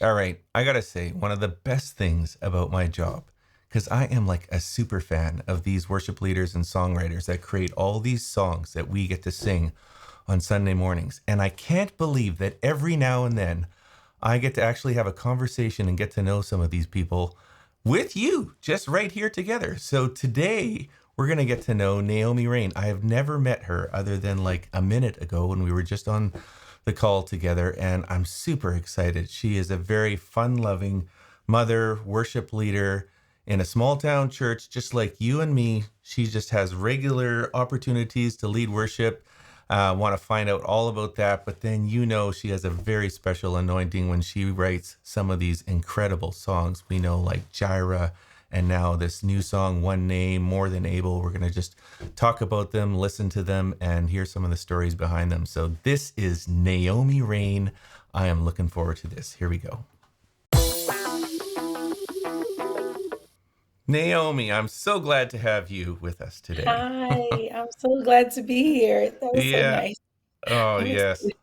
All right, I gotta say, one of the best things about my job, because I am like a super fan of these worship leaders and songwriters that create all these songs that we get to sing on Sunday mornings. And I can't believe that every now and then I get to actually have a conversation and get to know some of these people with you, just right here together. So today we're going to get to know Naomi Raine. I have never met her other than like a minute ago when we were just on the call together, and I'm super excited. She is a very fun loving mother, worship leader in a small town church, just like you and me. She just has regular opportunities to lead worship. Want to find out all about that, but then she has a very special anointing when she writes some of these incredible songs. We know like Jireh, and now this new song, One Name, More Than Able. We're going to just talk about them, listen to them, and hear some of the stories behind them. So this is Naomi Raine. I am looking forward to this. Here we go. Naomi, I'm so glad to have you with us today. Hi, I'm so glad to be here. That was so Yeah. nice. Oh, I'm yes. excited.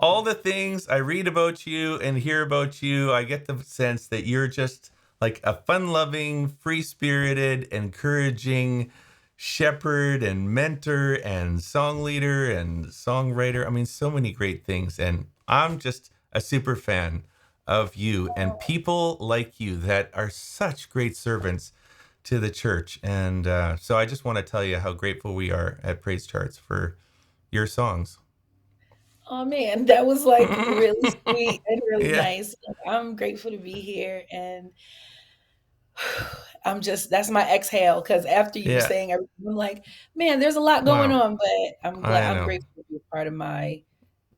All the things I read about you and hear about you, I get the sense that you're just like a fun loving, free spirited, encouraging shepherd and mentor and song leader and songwriter. I mean, so many great things. And I'm just a super fan of you and people like you that are such great servants to the church. And so I just want to tell you how grateful we are at Praise Charts for your songs. Oh man, that was like really sweet and really Yeah. nice. I'm grateful to be here and that's my exhale because after you Yeah. saying everything, I'm like, man, there's a lot going Wow. on, but I I'm know. grateful to be a part of my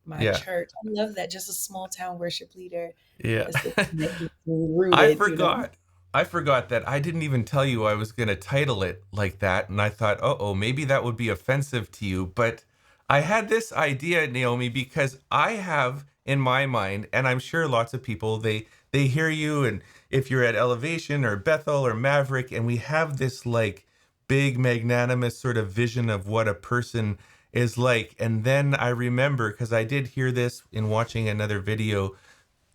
Yeah. church. I love that just a small town worship leader Yeah. is connected to I rooted, you know. forgot. I forgot that I didn't even tell you I was going to title it like that. And I thought, oh, maybe that would be offensive to you. But I had this idea, Naomi, because I have in my mind, and I'm sure lots of people, they hear you. And if you're at Elevation or Bethel or Maverick, and we have this like big, magnanimous sort of vision of what a person is like. And then I remember, because I did hear this in watching another video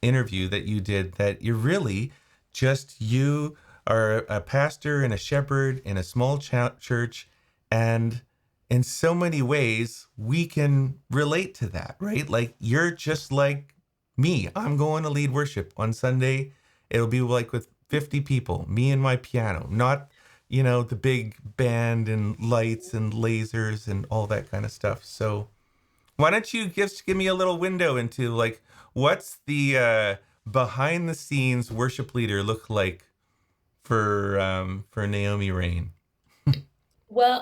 interview that you did, that you're really just you are a pastor and a shepherd in a small church, and in so many ways we can relate to that, right? Like you're just like me. I'm going to lead worship on Sunday. It'll be like with 50 people, me and my piano, not the big band and lights and lasers and all that kind of stuff. So why don't you give me a little window into like what's the behind the scenes worship leader look like for Naomi Raine? Well,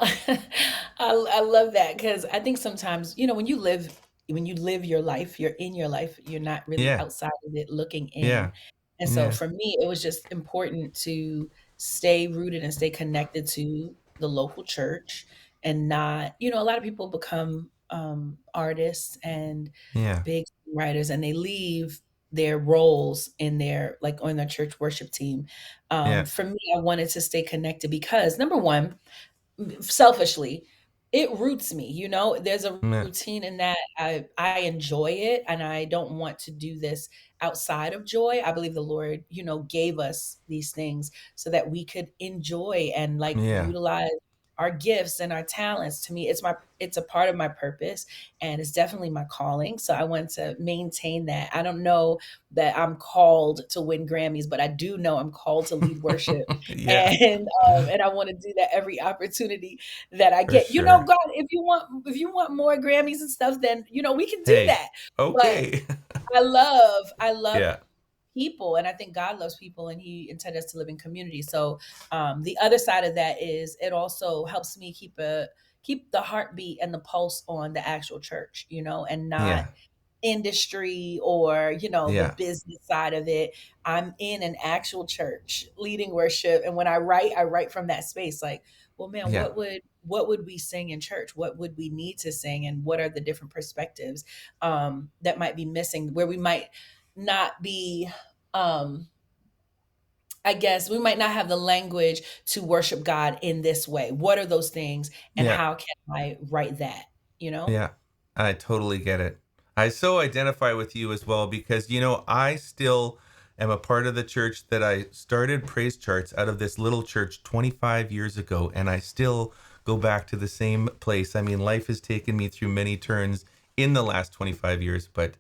I love that because I think sometimes, when you live your life, you're in your life, you're not really Yeah, outside of it looking in. yeah, And so yeah, for me, it was just important to stay rooted and stay connected to the local church and not, a lot of people become artists and yeah, big writers and they leave their roles in their like on their church worship team. yeah, For me, I wanted to stay connected because number one, selfishly, it roots me, there's a yeah, routine in that I enjoy it and I don't want to do this outside of joy. I believe the Lord, gave us these things so that we could enjoy and like yeah, utilize our gifts and our talents. To me, it's a part of my purpose and it's definitely my calling. So I want to maintain that. I don't know that I'm called to win Grammys, but I do know I'm called to lead worship yeah, and I want to do that every opportunity that I for get. sure. God, if you want more Grammys and stuff, then we can do Hey, that. But okay. I love Yeah, people, and I think God loves people, and He intended us to live in community. So the other side of that is it also helps me keep the heartbeat and the pulse on the actual church, and not yeah, industry or the yeah, business side of it. I'm in an actual church leading worship, and when I write from that space, like, well, man, yeah, what would we sing in church? What would we need to sing, and what are the different perspectives that might be missing, where we might not be um I guess we might not have the language to worship God in this way. What are those things, and yeah. how can I write that, you know? Yeah, I totally get it. I so identify with you as well because, I still am a part of the church that I started Praise Charts out of this little church 25 years ago, and I still go back to the same place. I mean, life has taken me through many turns in the last 25 years, but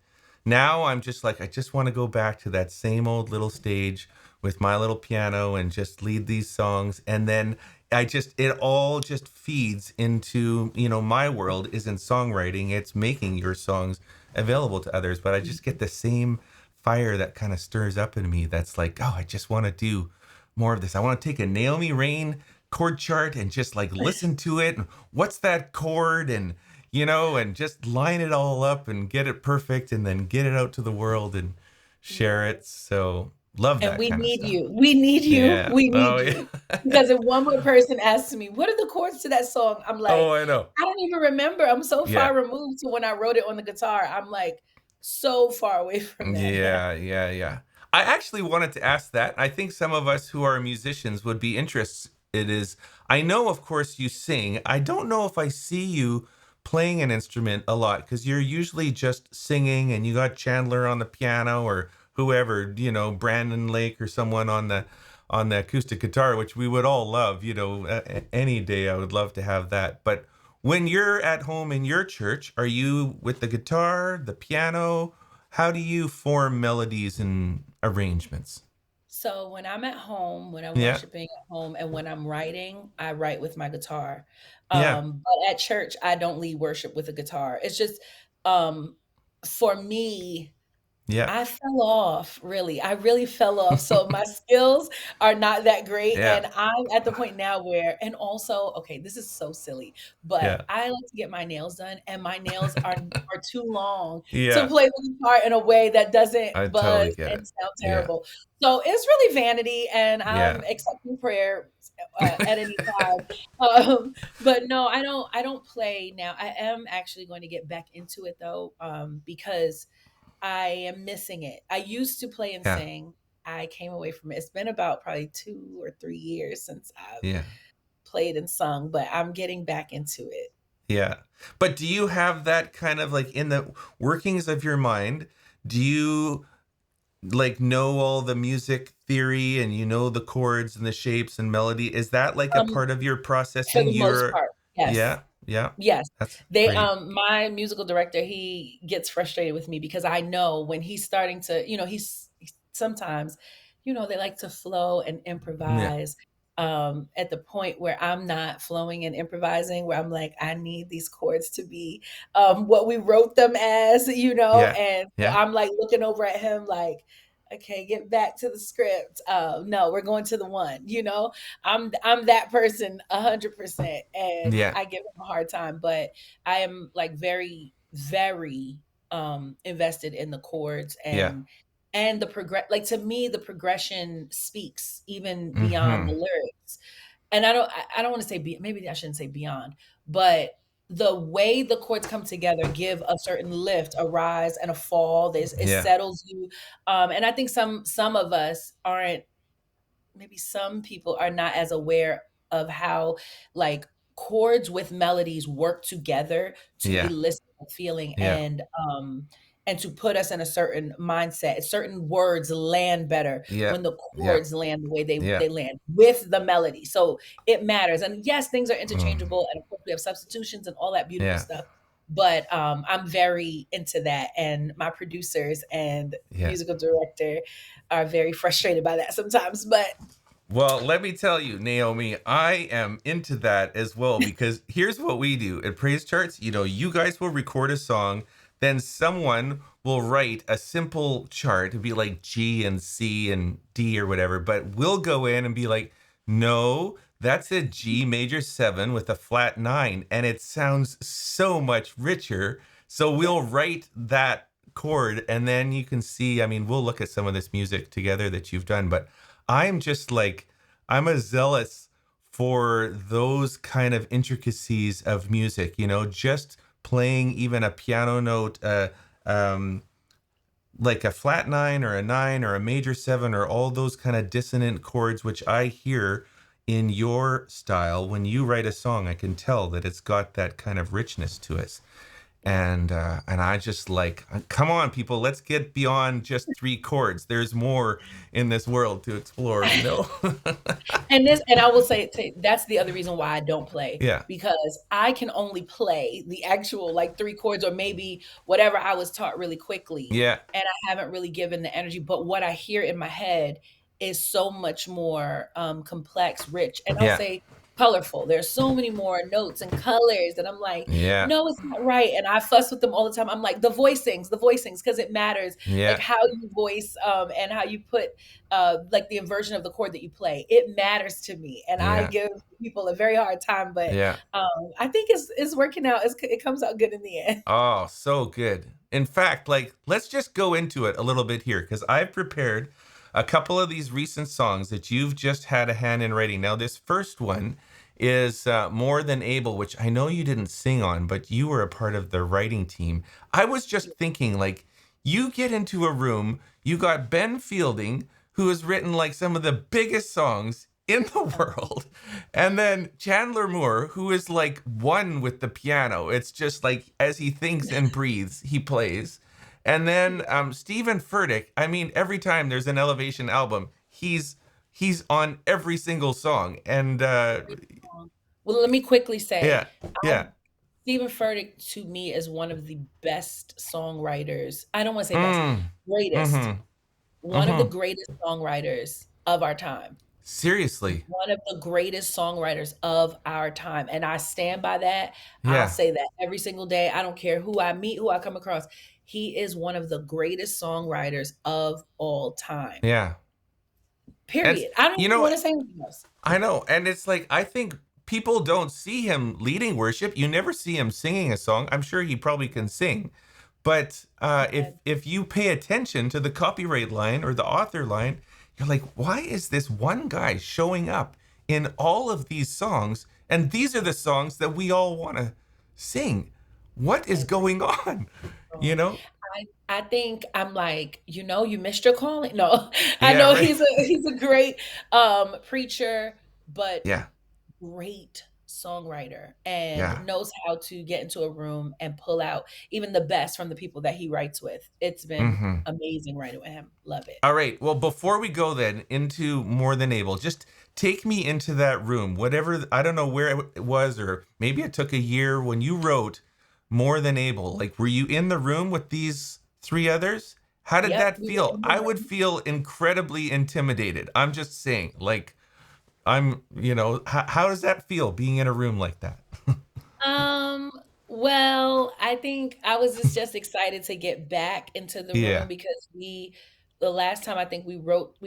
now I'm just like, I just want to go back to that same old little stage with my little piano and just lead these songs. And then it all just feeds into, my world isn't songwriting, it's making your songs available to others. But I just get the same fire that kind of stirs up in me that's like, oh, I just want to do more of this. I want to take a Naomi Raine chord chart and just like listen to it. And what's that chord? And just line it all up and get it perfect and then get it out to the world and share it. Yes. So love And that we kind of need stuff. you. We need you. Yeah. We Oh, need yeah. you. Because if one more person asks me, "What are the chords to that song?" I'm Oh, like, I know. "I don't even remember. I'm so Yeah. far removed to when I wrote it on the guitar." I'm like so far away from that now. Yeah, yeah, yeah. I actually wanted to ask that. I think some of us who are musicians would be interested. I know, of course, you sing. I don't know if I see you playing an instrument a lot because you're usually just singing and you got Chandler on the piano or whoever, Brandon Lake or someone on the acoustic guitar, which we would all love, any day I would love to have that. But when you're at home in your church, are you with the guitar, the piano? How do you form melodies and arrangements? So when I'm at home, when I'm Yeah, worshiping at home, and when I'm writing, I write with my guitar. yeah, But at church, I don't lead worship with a guitar. It's just um, for me, yeah, I fell off, really. I really fell off. So my skills are not that great. yeah, And I'm at the point now where, and also, okay, this is so silly, but yeah, I like to get my nails done, and my nails are too long to yeah. play the guitar in a way that doesn't I buzz totally get and it. sound Yeah, terrible. So it's really vanity, and I'm yeah, accepting prayer at any time. But no, I don't play now. I am actually going to get back into it though, because I am missing it. I used to play and yeah, sing. I came away from it. It's been about probably 2 or 3 years since I've yeah, played and sung, but I'm getting back into it. yeah. But do you have that kind of like in the workings of your mind? Do you like know all the music theory and you know the chords and the shapes and melody? Is that like a Um, part of your for processing? the most You're, part, yes. yeah, yeah, Yes. that's They great. my musical director, he gets frustrated with me because I know when he's starting to, sometimes, they like to flow and Yeah, improvise, at the point where I'm not flowing and improvising, where I'm like, I need these chords to be, what we wrote them as, yeah, and so yeah. I'm, like, looking over at him like, "Okay, get back to the script. No, we're going to the one," you know? I'm that person 100%, and Yeah, I give him a hard time, but I am like very, very invested in the chords yeah. and the progress. Like to me, the progression speaks even beyond the Mm-hmm. lyrics. And I don't want to say maybe I shouldn't say beyond, but the way the chords come together give a certain lift, a rise and a fall. It Yeah, settles you. And I think some of us aren't, maybe some people are not as aware of how like chords with melodies work together to yeah, elicit a feeling yeah, and to put us in a certain mindset. Certain words land better yeah, when the yeah, chords land the way they yeah, they land with the melody. So it matters. And yes, things are mm, interchangeable, and of course we have substitutions and all that beautiful yeah, stuff. But I'm very into that, and my producers and yeah. musical director are very frustrated by that sometimes. But Well, let me tell you, Naomi, I am into that as well because here's what we do at Praise Charts. You guys will record a song, then someone will write a simple chart. It'd be like G and C and D or whatever, but we'll go in and be like, no, that's a G major 7 with a flat 9, and it sounds so much richer. So we'll yes. write that chord, and then you can see, I mean, we'll look at some of this music together that you've done, but I'm just like, I'm a zealous for those kind of intricacies of music, just playing even a piano note, um, like a flat 9 or a 9 or a major 7 or all those kind of dissonant chords, which I hear in your style. When you write a song, I can tell that it's got that kind of richness to it. And I just like, come on, people, let's get beyond just three chords. There's more in this world to explore, you know? And I will say that's the other reason why I don't play, Yeah, because I can only play the actual like 3 chords or maybe whatever I was taught really quickly, yeah, and I haven't really given the energy, but what I hear in my head is so much more, complex, rich, and I'll yeah, say colorful. There's so many more notes and colors, and I'm like, yeah, "No, it's not right," and I fuss with them all the time. I'm like, the voicings, because it matters, like, yeah, how you voice, and how you put like the inversion of the chord that you play. It matters to me, and I yeah, give people a very hard time. But yeah. I think it's working out. It comes out good in the end. Oh, so good. In fact, like, let's just go into it a little bit here because I've prepared a couple of these recent songs that you've just had a hand in writing. Now, this first one is More Than Able, which I know you didn't sing on, but you were a part of the writing team. I was just thinking, like, you get into a room, you got Ben Fielding, who has written like some of the biggest songs in the world. And then Chandler Moore, who is like one with the piano. It's just like as he thinks and breathes, he plays. And then Stephen Furtick, I mean, every time there's an Elevation album, he's on every single song. And Well, let me quickly say, yeah, yeah. Stephen Furtick to me is one of the best songwriters. I don't want to say best, Mm, greatest. mm-hmm, One of the mm-hmm. greatest songwriters of our time. Seriously. One of the greatest songwriters of our time, and I stand by that. I'll Yeah, say that every single day. I don't care who I meet, who I come across. He is one of the greatest songwriters of all time. yeah. And Period. I don't you even know, want to say anything else. I know, and it's like I think people don't see him leading worship. You never see him singing a song. I'm sure he probably can sing, but Okay. if you pay attention to the copyright line or the author line, you're like, why is this one guy showing up in all of these songs? And these are the songs that we all want to sing. What is going on? You Wrong. know? I think I'm like, you missed your calling. No, I Yeah, know right. he's a great preacher, but Yeah, great songwriter and yeah. knows how to get into a room and pull out even the best from the people that he writes with. It's been Hmm. amazing writing with him. Love it. All right. Well, before we go then into More Than Able, just take me into that room. Whatever, I don't know where it was, or maybe it took a year when you wrote More Than Able. Like, were you in the room with these three others? How did Yep, that we were feel? in the I would room. feel incredibly intimidated. I'm just saying, like, how does that feel being in a room like that? Um, well, I think I was just excited to get back into the room Yeah. because the last time I think we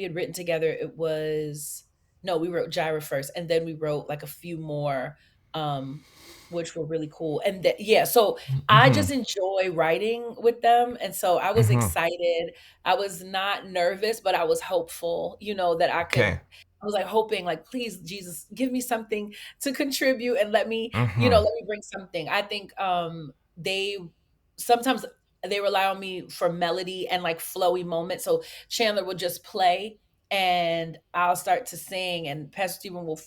had written together, it was, no, we wrote Gyra first, and then we wrote like a few more, um, which were really cool. And yeah, so I Mm-hmm. just enjoy writing with them. And so I was Mm-hmm. excited. I was not nervous, but I was hopeful, that Okay. I was like hoping, like, please, Jesus, give me something to contribute and Mm-hmm. let me bring something. I think they sometimes they rely on me for melody and like flowy moments. So Chandler would just play and I'll start to sing and Pastor Stephen will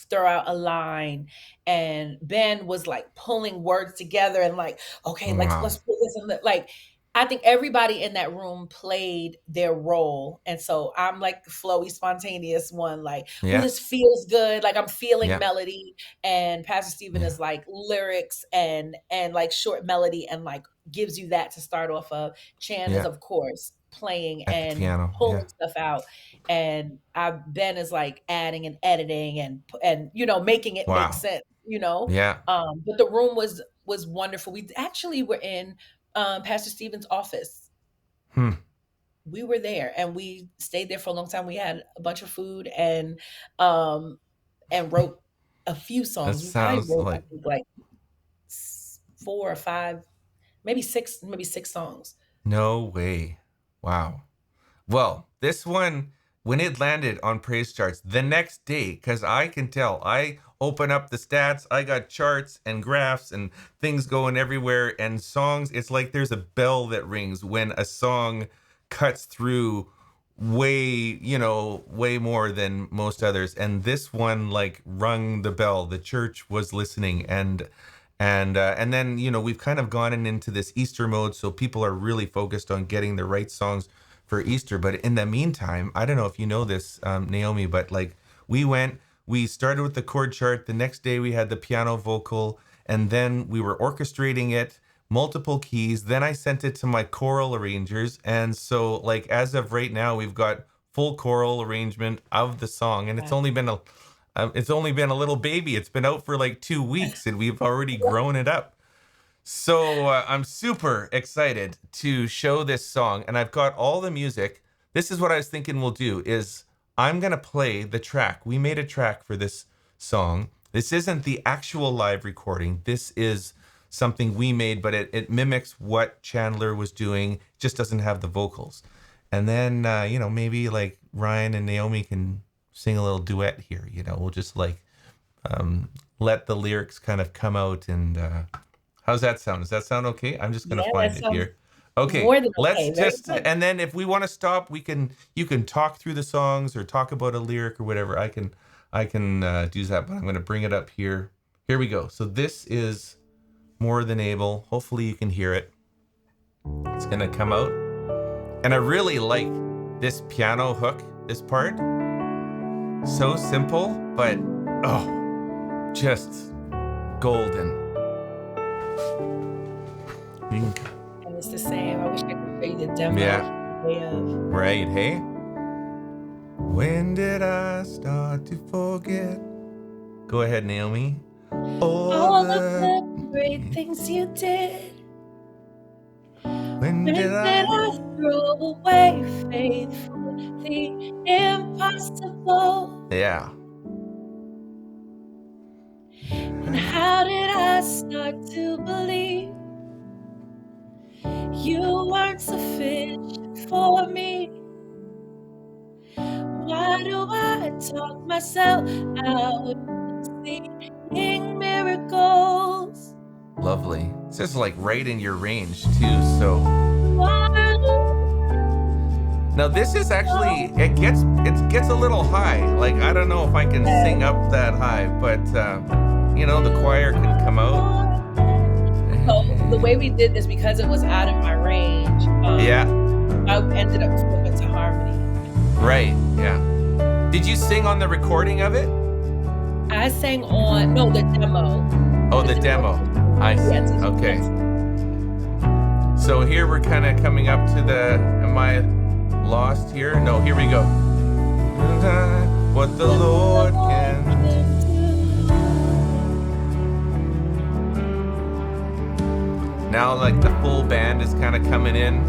throw out a line and Ben was like pulling words together and like, okay, like Wow. let's put this in the like I think everybody in that room played their role. And so I'm like the flowy, spontaneous one, like, oh, Yeah. this feels good. Like I'm feeling Yeah. melody. And Pastor Stephen Yeah. is like lyrics and like short melody and like gives you that to start off of. Chan is Yeah. of course playing At the and piano. Yeah. pulling stuff out. And Ben is like adding and editing and making it make Wow. sense. Yeah. But the room was wonderful. We actually were in Pastor Stephen's office. Hmm. We were there and we stayed there for a long time. We had a bunch of food um and wrote a few That songs. We probably sounds wrote I like think like 4 or 5, maybe six songs. no way. Wow. Well, this one, when it landed on Praise Charts the next day, because I can tell, I open up the stats, I got charts and graphs and things going everywhere, and songs. It's like there's a bell that rings when a song cuts through way more than most others. And this one, like, rung the bell. The church was listening. And then we've kind of gone into this Easter mode, so people are really focused on getting the right songs for Easter. But in the meantime, I don't know if you know this, Naomi, but like we started with the chord chart. The next day we had the piano vocal, and then we were orchestrating it multiple keys. Then I sent it to my choral arrangers, and so like as of right now, we've got full choral arrangement of the song, and Wow. it's only been a little baby. It's been out for like 2 weeks, and we've already grown it up. So I'm super excited to show this song, and I've got all the music. This is what I was thinking we'll do is I'm gonna play the track. We made a track for this song. This isn't the actual live recording. This is something we made, but it mimics what Chandler was doing, just doesn't have the vocals. And then maybe like Ryan and Naomi can sing a little duet here. We'll just like let the lyrics kind of come out and how's that sound? Does that sound okay? I'm just gonna Yeah, that find it sounds here. Okay, more than let's okay. Very just good. and then if we want to stop, you can talk through the songs or talk about a lyric or whatever. I can do that, but I'm gonna bring it up here. Here we go. So this is More Than Able. Hopefully you can hear it. It's gonna come out. And I really like this piano hook, this part. So simple, but just golden. And it's the same. I wish I could show you the demo Yeah, way of right, hey? When did I start to forget? Go ahead, Naomi. All all of the. the great things you did. When did When did I? I throw away faith for the impossible? Yeah. And how did I start to believe you weren't sufficient for me? Why do I talk myself out of seeing miracles? Lovely. It's just like right in your range too. So Why now this is actually it gets a little high. Like I don't know if I can sing up that high, but the choir can come out. so the way we did this, because it was out of my range, Yeah. I ended up flipping to harmony. Right. Yeah. Did you sing on the recording of it? I sang on the demo. Oh, the demo. I see. Yes, Okay. yes. So here we're kind of coming up to the. Am I lost here? No, here we go. What the Lord can. Now, like the full band is kind of coming in.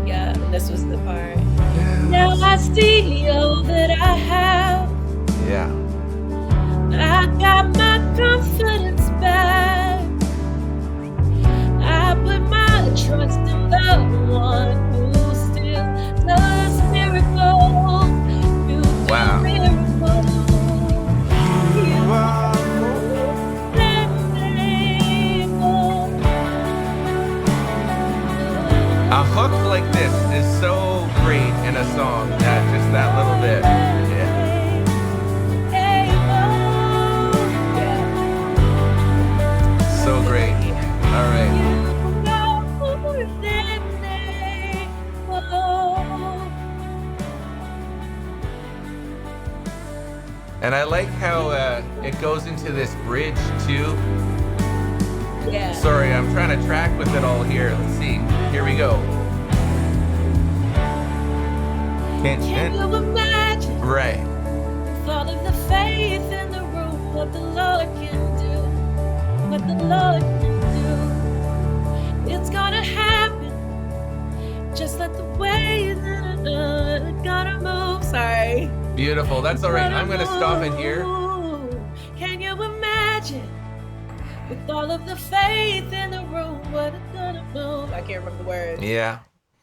Yeah, this was the part. Now I see all that I have. Yeah. I got my confidence back. I put my trust in the one who still does miracles. You do Wow. miracles. You Wow. A hook like this is so great in a song. Just that little bit. Yeah. So great. All right. And I like how it goes into this bridge too. Yeah. Sorry, I'm trying to track with it all here. Let's see. Here we go. Can you imagine? Right. With all of the faith in the room, what the Lord can do, what the Lord can do. It's gonna happen. Just let the waves gotta move. Sorry. Beautiful. That's all right. I'm gonna stop it here. Can you imagine? With all of the faith in the room, what it's gonna move. I can't remember the words. Yeah.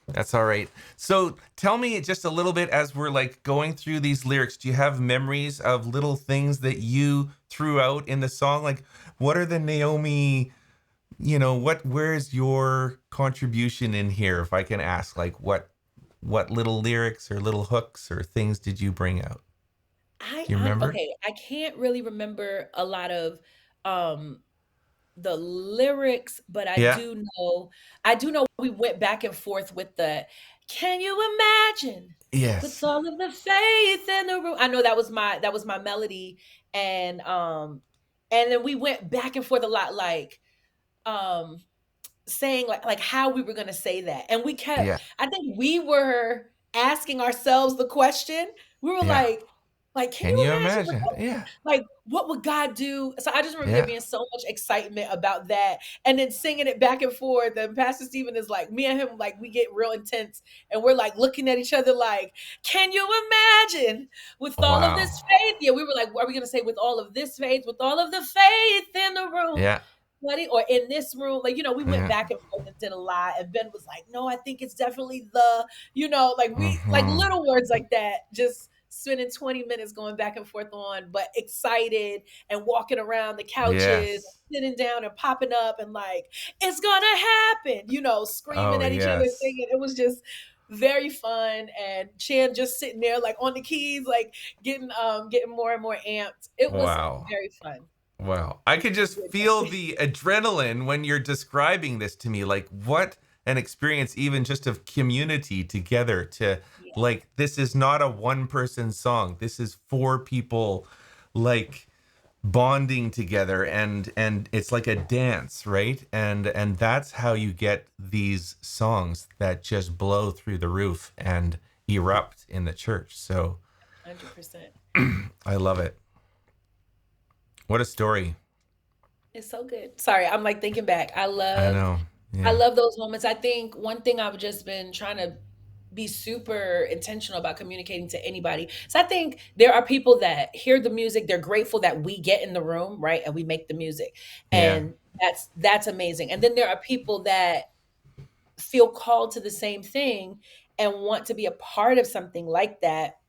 That's all right. So tell me just a little bit as we're like going through these lyrics. Do you have memories of little things that you threw out in the song? Like, what are the Naomi, where's your contribution in here? If I can ask, like, what little lyrics or little hooks or things did you bring out? Do you remember? Okay, I can't really remember a lot of um the lyrics, but Yeah. I do know we went back and forth with the "Can you imagine with Yes. all of the faith in the room?" I know that was my melody, and then we went back and forth a lot, um saying like how we were gonna say that. And we kept Yeah. I think we were asking ourselves the question. We were Yeah. like, can Can you you imagine imagine? Yeah. like what would God do? So I just remember there Yeah. being so much excitement about that. And then singing it back and forth. And Pastor Stephen is like, me and him, like we get real intense and we're like looking at each other like, can you imagine with all of Wow. this faith? Yeah, we were like, what are we gonna say with all of this faith, with all of the faith in the room? Yeah. Buddy, or in this room, like we went Yeah. back and forth and did a lot, and Ben was like, "No, I think it's definitely like we like Mm-hmm. little words like that." Just spending 20 minutes going back and forth on, but excited and walking around the couches, Yes. sitting down and popping up and like it's gonna happen, screaming Oh, at each other, yes. singing. It was just very fun, and Chan just sitting there like on the keys, like getting more and more amped. It was Wow. very fun. Wow. I could just feel the adrenaline when you're describing this to me. Like, what an experience, even just of community together to, Yeah, like, this is not a one person song. This is four people, like, bonding together, and it's like a dance, right? And that's how you get these songs that just blow through the roof and erupt in the church. So 100%. I love it. What a story. It's so good. Sorry, I'm like thinking back. I know. I Yeah. love those moments. I think one thing I've just been trying to be super intentional about communicating to anybody. So I think there are people that hear the music, they're grateful that we get in the room, right? And we make the music. Yeah. And that's amazing. And then there are people that feel called to the same thing and want to be a part of something like that.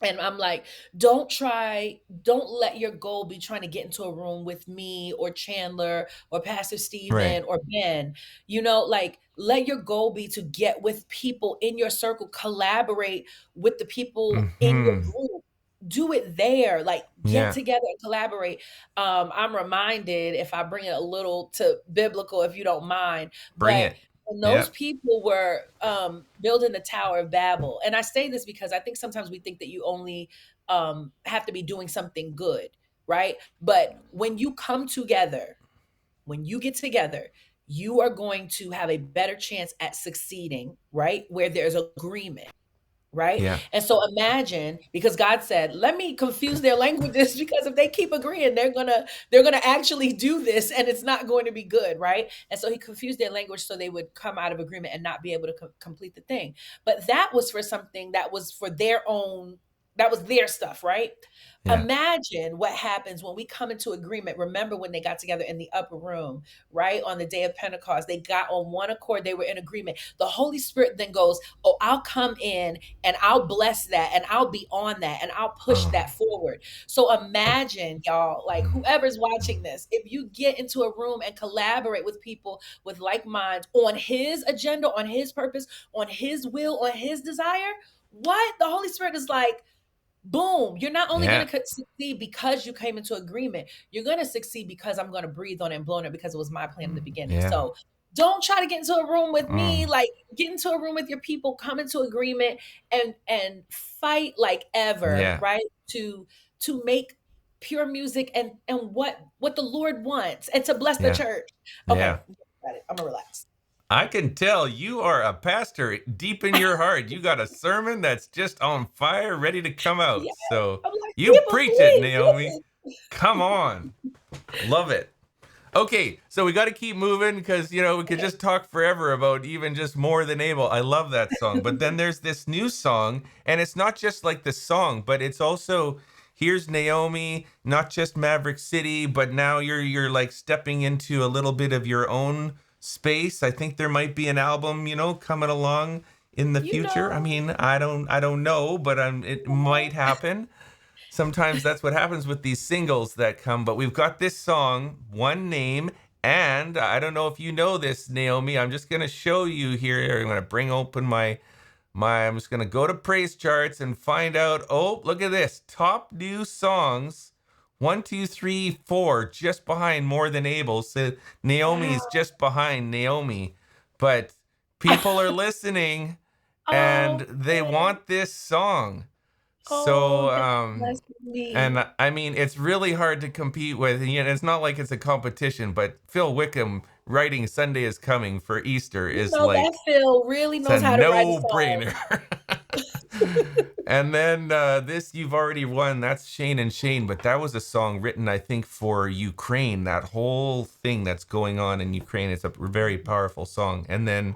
And I'm like, don't let your goal be trying to get into a room with me or Chandler or Pastor Right. Stephen or Ben. Like let your goal be to get with people in your circle, collaborate with the people in your Hmm. group. Do it there, like get Yeah. together and collaborate. I'm reminded, if I bring it a little to biblical, if you don't mind, Bring but it. when Yeah. those people were building the Tower of Babel, and I say this because I think sometimes we think that you only have to be doing something good, right? But when you get together, you are going to have a better chance at succeeding, right? Where there's agreement, right? Yeah. And so imagine, because God said, let me confuse their languages because if they keep agreeing, they're gonna actually do this and it's not going to be good, right? And so he confused their language so they would come out of agreement and not be able to complete the thing. But that was for something that was for their own, that was their stuff, right? Yeah. Imagine what happens when we come into agreement. Remember when they got together in the upper room, right? On the day of Pentecost, they got on one accord, they were in agreement. The Holy Spirit then goes, "Oh, I'll come in and I'll bless that and I'll be on that and I'll push Oh. that forward." So imagine, y'all, like Mm. whoever's Mm. watching this, if you get into a room and collaborate with people with like minds on his agenda, on his purpose, on his will, on his desire, what? The Holy Spirit is like, boom, you're not only going Yeah. to succeed because you came into agreement, you're going to succeed because I'm going to breathe on it and blow on it because it was my plan in the beginning. Yeah. So don't try to get into a room with me, Mm. like get into a room with your people, come into agreement and fight like ever, Yeah. right? To make pure music and what the Lord wants and to bless the Yeah. church. Yeah. Okay, got it. I'm gonna relax. I can tell you are a pastor deep in your heart. You got a sermon that's just on fire, ready to come out. Yes. So I'm like, you people, preach it, please Naomi. listen. Come on. Love it. Okay, so we got to keep moving because, we could Okay. just talk forever about even just more than able. I love that song. But then there's this new song, and it's not just like the song, but it's also here's Naomi, not just Maverick City, but now you're like stepping into a little bit of your own space. I think there might be an album, coming along in the You future. I know, mean, I don't know, but it might happen. Sometimes that's what happens with these singles that come, but we've got this song, One Name, and I don't know if you know this, Naomi. I'm just gonna show you here. I'm gonna bring open my I'm just gonna go to Praise Charts and find out. Oh, look at this. Top new songs One, two, three, four, just behind More Than Able. So Naomi's Wow. just behind Naomi. But people are listening and Oh, they want this song. oh, So, that's blessing and me. I mean, it's really hard to compete with. You know, it's not like it's a competition, but Phil Wickham writing Sunday is Coming for Easter You is know, that like, Phil really it's a knows how to write a no song. brainer. And then this you've already won. That's Shane and Shane, but that was a song written, I think, for Ukraine. That whole thing that's going on in Ukraine. It's a very powerful song. And then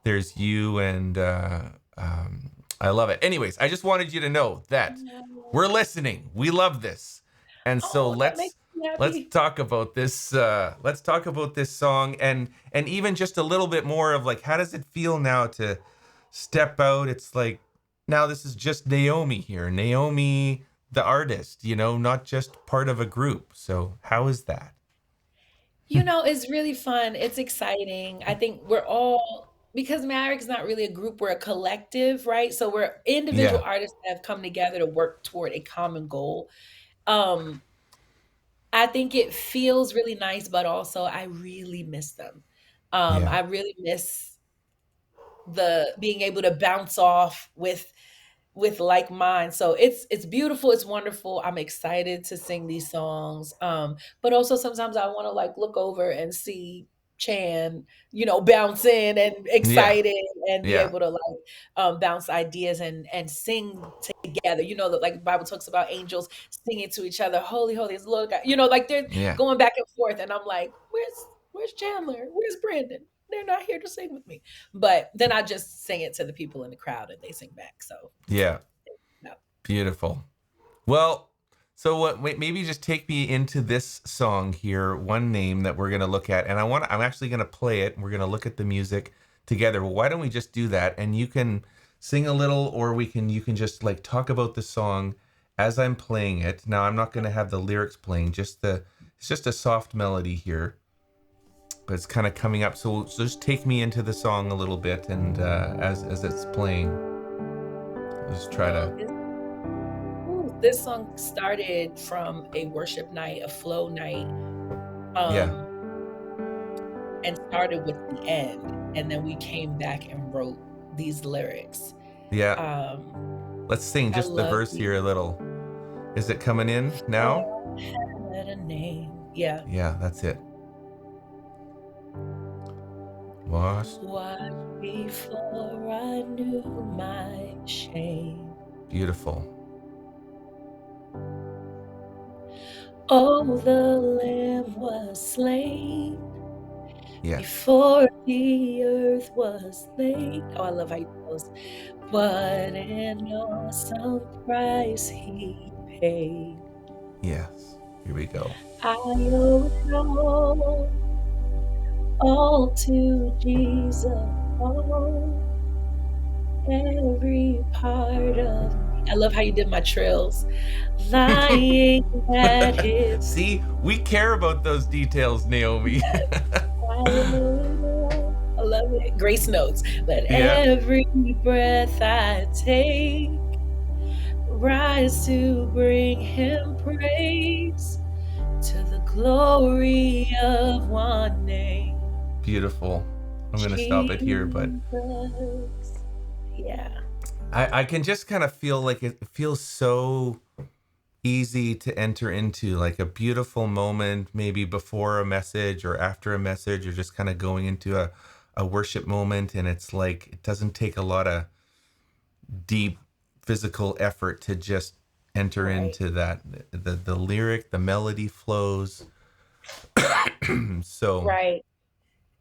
there's you and I love it. Anyways, I just wanted you to know that we're listening. We love this, and so Oh, that let's makes me let's happy. talk about this. Let's talk about this song and even just a little bit more of like how does it feel now to step out? It's like now this is just Naomi here, Naomi the artist. You know, not just part of a group. So how is that? You know, it's really fun. It's exciting. I think we're all because Mavericks not really a group, we're a collective, right? So we're individual Yeah, artists that have come together to work toward a common goal. Um, I think it feels really nice, but also I really miss them. yeah, I really miss the being able to bounce off with like mine. So it's beautiful, it's wonderful. I'm excited to sing these songs. But also sometimes I want to like look over and see Chan, bounce in and yeah, excited and be yeah, able to like bounce ideas and sing together. That like the Bible talks about angels singing to each other, holy, holy is the Lord God. Like they're yeah, going back and forth, and I'm like, where's Chandler? Where's Brandon? They're not here to sing with me. But then I just sing it to the people in the crowd and they sing back. So yeah. no. Beautiful. Well, so what? Wait, maybe just take me into this song here. One name that we're gonna look at, and I'm actually gonna play it. And we're gonna look at the music together. Well, why don't we just do that? And you can sing a little, or you can just like talk about the song as I'm playing it. Now I'm not gonna have the lyrics playing. It's just a soft melody here, but it's kind of coming up. So just take me into the song a little bit, and as it's playing, just try Well, to this song started from a worship night, a flow night, yeah, um, and started with the end. And then we came back and wrote these lyrics. yeah. Um, Let's sing I just the love verse you. here a little. Is it coming in now? For I had a name. Yeah. Yeah, that's it. Washed. Washed before I knew my shame. Beautiful. Oh, the Lamb was slain Yes. before the earth was laid. Oh, I love how you close. What an awesome price he paid. Yes. Here we go. I owe it all to Jesus. All, every part of me. I love how you did my trills. Lying at his See, we care about those details, Naomi. I owe it all. I love it. Grace notes. Let Yeah. every breath I take rise to bring him praise to the glory of one name, Beautiful. I'm going to stop it here, but Jesus. Yeah. I can just kind of feel like it feels so easy to enter into, like a beautiful moment, maybe before a message or after a message, or just kind of going into a worship moment. And it's like, it doesn't take a lot of deep physical effort to just enter Right. into that. The lyric, the melody flows. So, Right.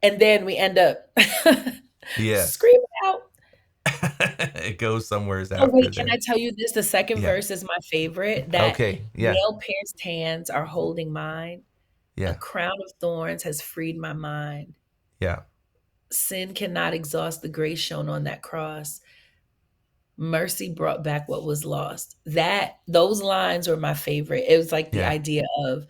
And then we end up yes, screaming out. it goes somewheres Oh, after wait, can I there. tell you this? The second Yeah. verse is my favorite, that Okay. Yeah. nail-pierced hands are holding mine. A Yeah. crown of thorns has freed my mind. Yeah. Sin cannot exhaust the grace shown on that cross. Mercy brought back what was lost. Those lines were my favorite. It was like the Yeah. idea of,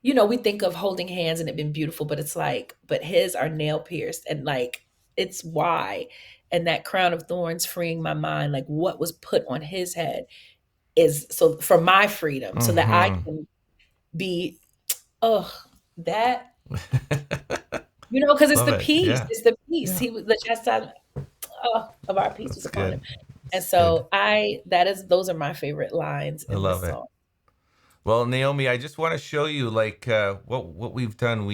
we think of holding hands and it being beautiful, but it's like, but his are nail pierced and like it's why. And that crown of thorns freeing my mind, like what was put on his head. is so for my freedom so that I Mm-hmm. can be, oh, that, you know, because Love it. Yeah. it's the peace. Yeah. He was the chastisement, of our peace was That's upon him. good. And That's good. so that is those are my favorite lines I in this love it. song. Well, Naomi, I just want to show you like what we've done.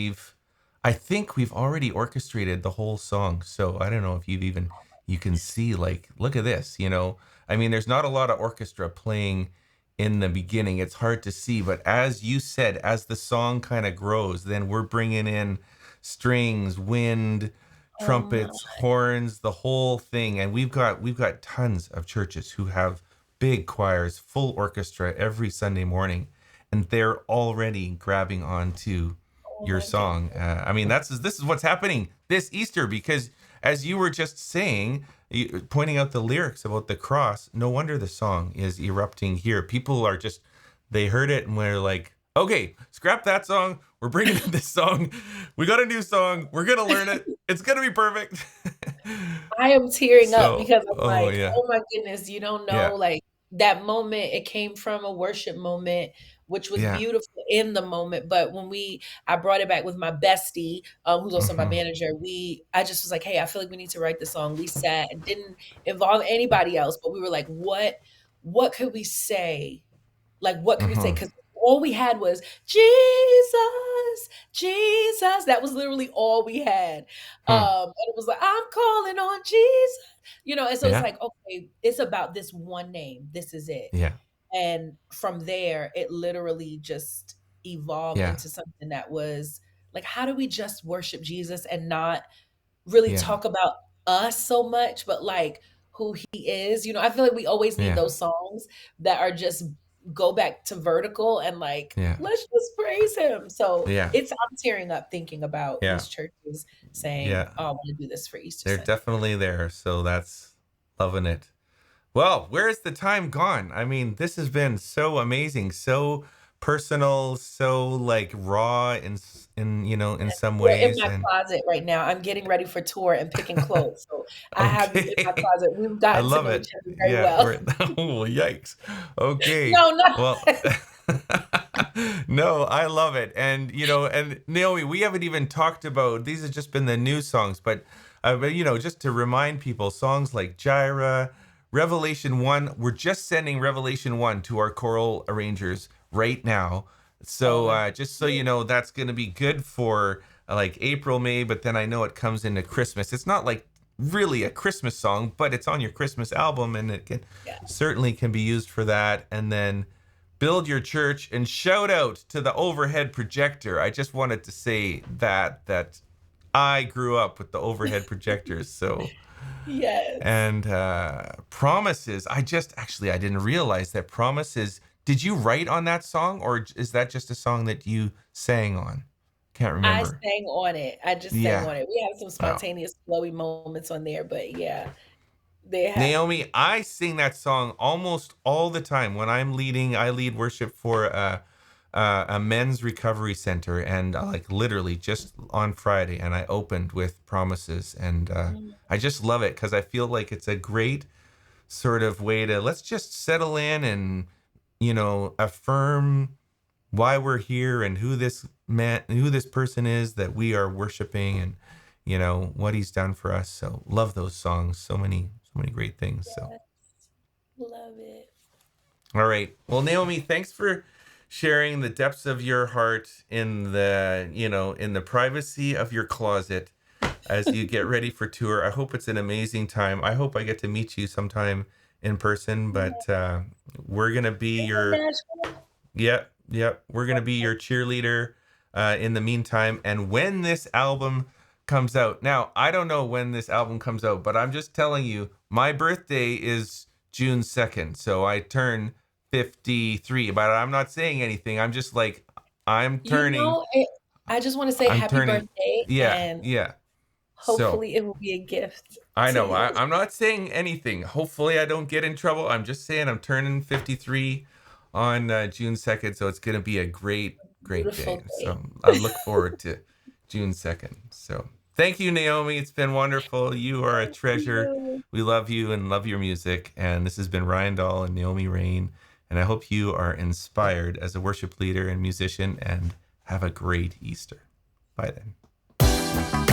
I think we've already orchestrated the whole song. So I don't know if you can see like look at this, you know. I mean, there's not a lot of orchestra playing in the beginning. It's hard to see, but as you said, as the song kind of grows, then we're bringing in strings, wind, Oh my, trumpets, horns, the whole thing. And we've got tons of churches who have big choirs, full orchestra every Sunday morning, and they're already grabbing onto oh your my song. goodness. I mean, this is what's happening this Easter because, as you were just saying, pointing out the lyrics about the cross, no wonder the song is erupting here. People are just they heard it and we're like, okay, scrap that song. We're bringing in this song. We got a new song. We're gonna learn it. It's gonna be perfect. I am tearing up So, because I'm oh like, yeah, "Oh my goodness, you don't know," yeah, like, that moment, it came from a worship moment, which was yeah. beautiful in the moment, but when I brought it back with my bestie, who's also my Hmm. manager, I just was like, "Hey, I feel like we need to write this song." We sat and didn't involve anybody else, but we were like, what could we say? Like, what could we say? Hmm. Because all we had was, "Jesus, Jesus." That was literally all we had. Hmm. And it was like, "I'm calling on Jesus." You know, and so it's Yeah. like, okay, it's about this one name. This is it. Yeah. And from there, it literally just evolved Yeah. into something that was like, how do we just worship Jesus and not really Yeah. talk about us so much, but like who he is? You know, I feel like we always need Yeah. those songs that are just go back to vertical and like, Yeah. let's just praise him. So Yeah. I'm tearing up thinking about Yeah. these churches saying, Yeah. "Oh, I want to do this for Easter They're Sunday." definitely there. So that's loving it. Well, where's the time gone? I mean, this has been so amazing, so personal, so like raw in in some You're in ways my and closet right now. I'm getting ready for tour and picking clothes. So I have you in my okay. closet. We've I gotten to love know it. each other very Yeah, well. we're oh yikes. Okay. No, no. Well, no, I love it. And and Naomi, we haven't even talked about these have just been the new songs, but just to remind people, songs like Gyra, Revelation 1, we're just sending Revelation 1 to our choral arrangers right now. Oh So my just so you goodness. know, that's going to be good for like April, May, but then I know it comes into Christmas. It's not like really a Christmas song, but it's on your Christmas album and it can Yeah. certainly can be used for that. And then build your church and shout out to the overhead projector. I just wanted to say that I grew up with the overhead projectors. So Yes. and promises. I didn't realize that promises. Did you write on that song or is that just a song that you sang on? Can't I remember. sang on it. I just sang Yeah. on it. We had some Oh. spontaneous flowy moments on there, but yeah, they have Naomi, I sing that song almost all the time when I'm leading. I lead worship for a men's recovery center, and like literally just on Friday, and I opened with promises, and mm, I just love it because I feel like it's a great sort of way to let's just settle in and affirm why we're here and who this person is that we are worshiping and what he's done for us. So love those songs. So many great things. So yes, love it. all right. Well, Naomi, thanks for sharing the depths of your heart in the privacy of your closet as you get ready for tour. I hope it's an amazing time. I hope I get to meet you sometime in person, but we're going to be In your Nashville. Yep, yep. We're gonna be your cheerleader in the meantime. And when this album comes out, now I don't know when this album comes out, but I'm just telling you, my birthday is June 2nd, so I turn 53. But I'm not saying anything. I'm just like I'm You turning. know, I just want to say I'm happy turning. birthday Yeah, and yeah. So hopefully it will be a gift I to know. you. I'm not saying anything. Hopefully, I don't get in trouble. I'm just saying I'm turning 53 on June 2nd, so it's going to be a great, great day. Beautiful day. So I look forward to June 2nd. So thank you, Naomi. It's been wonderful. You are a Thank treasure. you. We love you and love your music. And this has been Ryan Dahl and Naomi Raine. And I hope you are inspired as a worship leader and musician, and have a great Easter. Bye then.